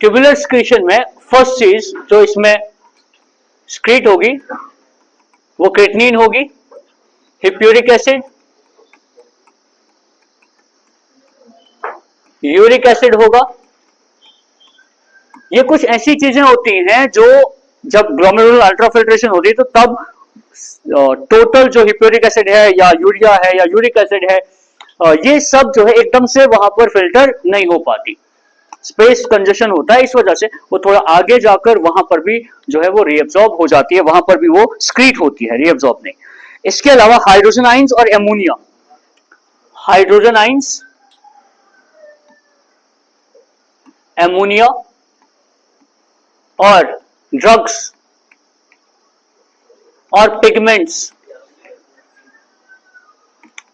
Tubular secretion में first चीज जो इसमें सिक्रीट होगी वो क्रेटिनिन होगी, हिप्यूरिक एसिड, यूरिक एसिड होगा। ये कुछ ऐसी चीजें होती हैं जो जब ग्लोमेरुलर अल्ट्राफिल्ट्रेशन होती है तो तब टोटल जो हिप्यूरिक एसिड है या यूरिया है या यूरिक एसिड है, ये सब जो है एकदम से वहां पर फिल्टर नहीं हो पाती, स्पेस कंजेशन होता है, इस वजह से वो थोड़ा आगे जाकर वहां पर भी जो है वो रीअब्सॉर्ब हो जाती है, वहां पर भी वो स्क्रीट होती है, रीअब्सॉर्ब नहीं। इसके अलावा हाइड्रोजन आइंस और एमोनिया, हाइड्रोजन आइंस, एमोनिया और ड्रग्स और पिगमेंट्स,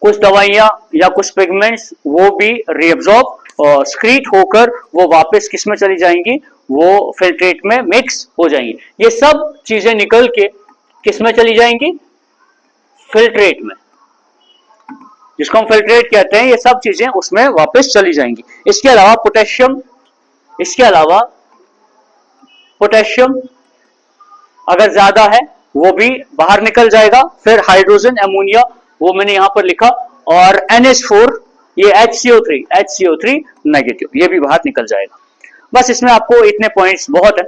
कुछ दवाइयां या कुछ पिगमेंट्स वो भी रीअब्सॉर्ब और स्क्रीट होकर वो वापस किस में चली जाएंगी, वो फिल्ट्रेट में मिक्स हो जाएंगी। ये सब चीजें निकल के किस में चली जाएंगी, फिल्ट्रेट में, जिसको हम फिल्ट्रेट कहते हैं, ये सब चीजें उसमें वापस चली जाएंगी। इसके अलावा पोटेशियम, अगर ज्यादा है वो भी बाहर निकल जाएगा। फिर हाइड्रोजन, एमोनिया वो मैंने यहां पर लिखा, और NH4 ये HCO3 नेगेटिव, ये भी बाहर निकल जाएगा। बस इसमें आपको इतने पॉइंट्स बहुत है।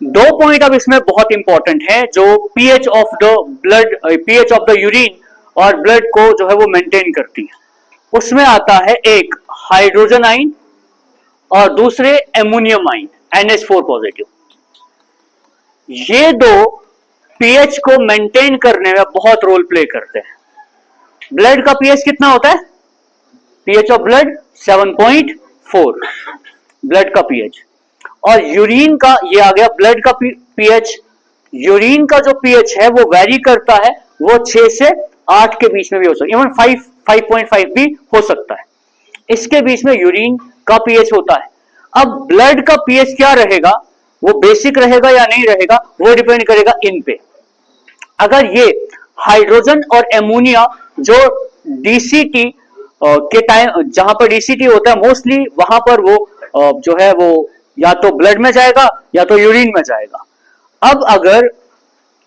दो पॉइंट अब इसमें बहुत इंपॉर्टेंट है जो pH of the blood, pH of the urine और ब्लड को जो है वो मेंटेन करती है। उसमें आता है एक हाइड्रोजन आइन और दूसरे एमोनियम आइन, NH4 पॉजिटिव। ये दो पीएच को मेंटेन करने में बहुत रोल प्ले करते हैं। ब्लड का पीएच कितना होता है, पीएच ऑफ ब्लड 7.4 ब्लड का पीएच, और यूरिन का ये आ गया ब्लड का पीएच। यूरिन का जो पीएच है वो वैरी करता है, वो 6 से 8 के बीच में भी हो सकता है, इवन 5.5 भी हो सकता है, इसके बीच में यूरिन का पीएच होता है। अब ब्लड का पीएच क्या रहेगा, वो बेसिक रहेगा या नहीं रहेगा, वो डिपेंड करेगा इन पे। अगर ये हाइड्रोजन और एमोनिया जो डीसीटी के टाइम, जहां पर डीसीटी होता है मोस्टली वहां पर वो जो है वो या तो ब्लड में जाएगा या तो यूरिन में जाएगा। अब अगर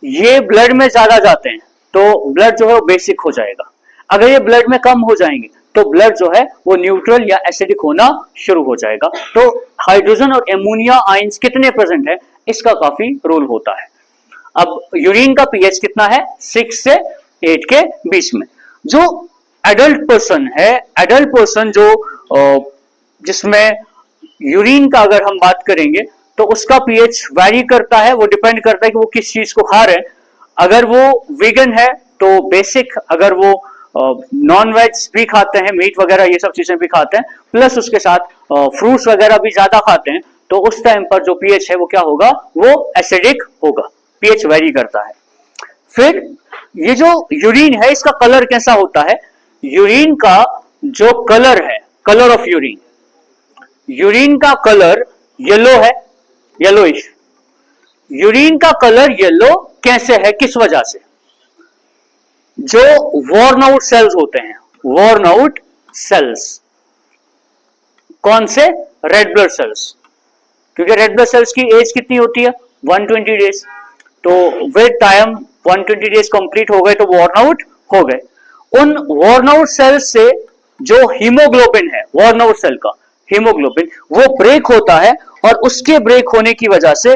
ये ब्लड में ज्यादा जाते हैं तो ब्लड जो है वो बेसिक हो जाएगा, अगर ये ब्लड में कम हो जाएंगे तो ब्लड जो है वो न्यूट्रल या एसिडिक होना शुरू हो जाएगा। तो हाइड्रोजन और एमोनिया आइंस कितने प्रेजेंट है इसका काफी रोल होता है। अब यूरिन का पीएच कितना है, 6 से 8 के बीच में। जो एडल्ट पर्सन है, एडल्ट पर्सन जो जिसमें यूरिन का अगर हम बात करेंगे तो उसका पीएच वैरी करता है, वो डिपेंड करता है कि वो किस चीज को खा रहे हैं। अगर वो वीगन है तो बेसिक, अगर वो नॉन वेज भी खाते हैं, मीट वगैरह ये सब चीजें भी खाते हैं, प्लस उसके साथ फ्रूट्स वगैरह भी ज्यादा खाते हैं, तो उस टाइम पर जो पीएच है वो क्या होगा, वो एसिडिक होगा, पीएच वेरी करता है। फिर ये जो यूरिन है इसका कलर कैसा होता है, यूरिन का जो कलर है, कलर ऑफ यूरिन, यूरिन का कलर येलो है, येलोइश। यूरिन का कलर येलो कैसे है, किस वजह से, जो वॉर्न आउट सेल्स होते हैं, वॉर्न आउट सेल्स, कौन से, रेड ब्लड सेल्स, क्योंकि रेड ब्लड सेल्स की एज कितनी होती है, 120 डेज। तो विद टाइम 120 डेज कंप्लीट हो गए तो वॉर्न आउट हो गए। उन वॉर्न आउट सेल्स से जो हीमोग्लोबिन है, वॉर्न आउट सेल का हीमोग्लोबिन, वो ब्रेक होता है, और उसके ब्रेक होने की वजह से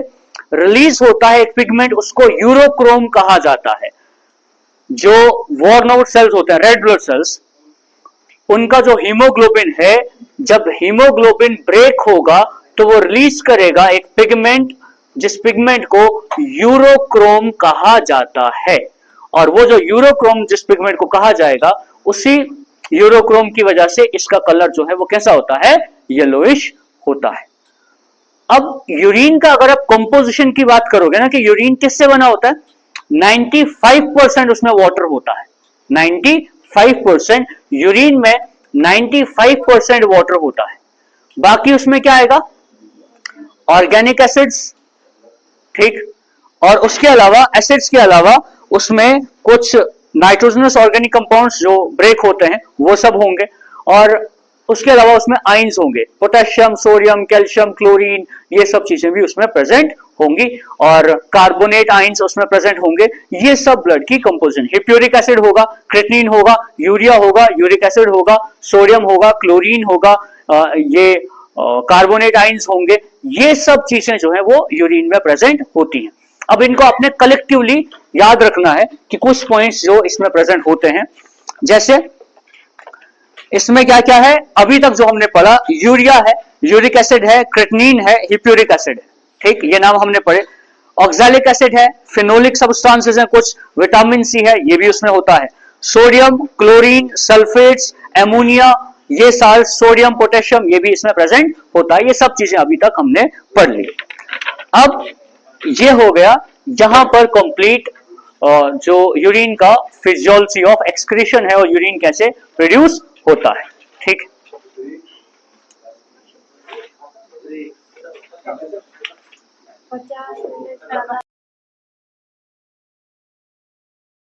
रिलीज होता है एक पिगमेंट, उसको यूरोक्रोम कहा जाता है। जो वॉर्न आउट सेल्स होते हैं, रेड ब्लड सेल्स, उनका जो हीमोग्लोबिन है, जब हीमोग्लोबिन ब्रेक होगा तो वो रिलीज करेगा एक पिगमेंट, जिस पिगमेंट को यूरोक्रोम कहा जाता है। और वो जो यूरोक्रोम जिस पिगमेंट को कहा जाएगा, उसी यूरोक्रोम की वजह से इसका कलर जो है वो कैसा होता है, येलोइश होता है। अब यूरिन का अगर आप कंपोजिशन की बात करोगे ना कि यूरिन किससे बना होता है, 95% उसमें वाटर होता है, 95% यूरिन में 95% वाटर होता है। बाकी उसमें क्या आएगा, ऑर्गेनिक एसिड्स, ठीक, और उसके अलावा एसिड्स के अलावा उसमें कुछ नाइट्रोजनस ऑर्गेनिक कंपाउंड्स जो ब्रेक होते हैं वो सब होंगे, और उसके अलावा उसमें आइंस होंगे, पोटेशियम, सोडियम, कैल्शियम, क्लोरीन, ये सब चीजें भी उसमें प्रेजेंट होंगी और कार्बोनेट आइंस उसमें प्रेजेंट होंगे। ये सब ब्लड की कंपोजिशन, हिप्यूरिक एसिड होगा, क्रिएटिनिन होगा, यूरिया होगा, यूरिक एसिड होगा, सोडियम होगा, क्लोरीन होगा, ये कार्बोनेट आइंस होंगे। ये सब चीजें जो है वो यूरिन में प्रेजेंट होती हैं। अब इनको आपने कलेक्टिवली याद रखना है कि कुछ पॉइंट्स जो इसमें प्रेजेंट होते हैं, जैसे इसमें क्या क्या है अभी तक जो हमने पढ़ा, यूरिया है, यूरिक एसिड है, क्रिएटिनिन है, हिप्यूरिक एसिड है, ठीक, ये नाम हमने पढ़े। ऑक्सैलिक एसिड है, फिनोलिक सब्सटेंसेस हैं कुछ, विटामिन सी है, ये भी उसमें होता है, सोडियम, क्लोरीन, सल्फेट्स, एमोनिया, ये साल्ट, सोडियम, पोटेशियम, ये भी इसमें प्रेजेंट होता है। ये सब चीजें अभी तक हमने पढ़ ली। अब ये हो गया जहां पर कंप्लीट जो यूरिन का फिजियोलॉजी ऑफ एक्सक्रीशन है और यूरिन कैसे प्रोड्यूस होता है, ठीक। 50 मिनट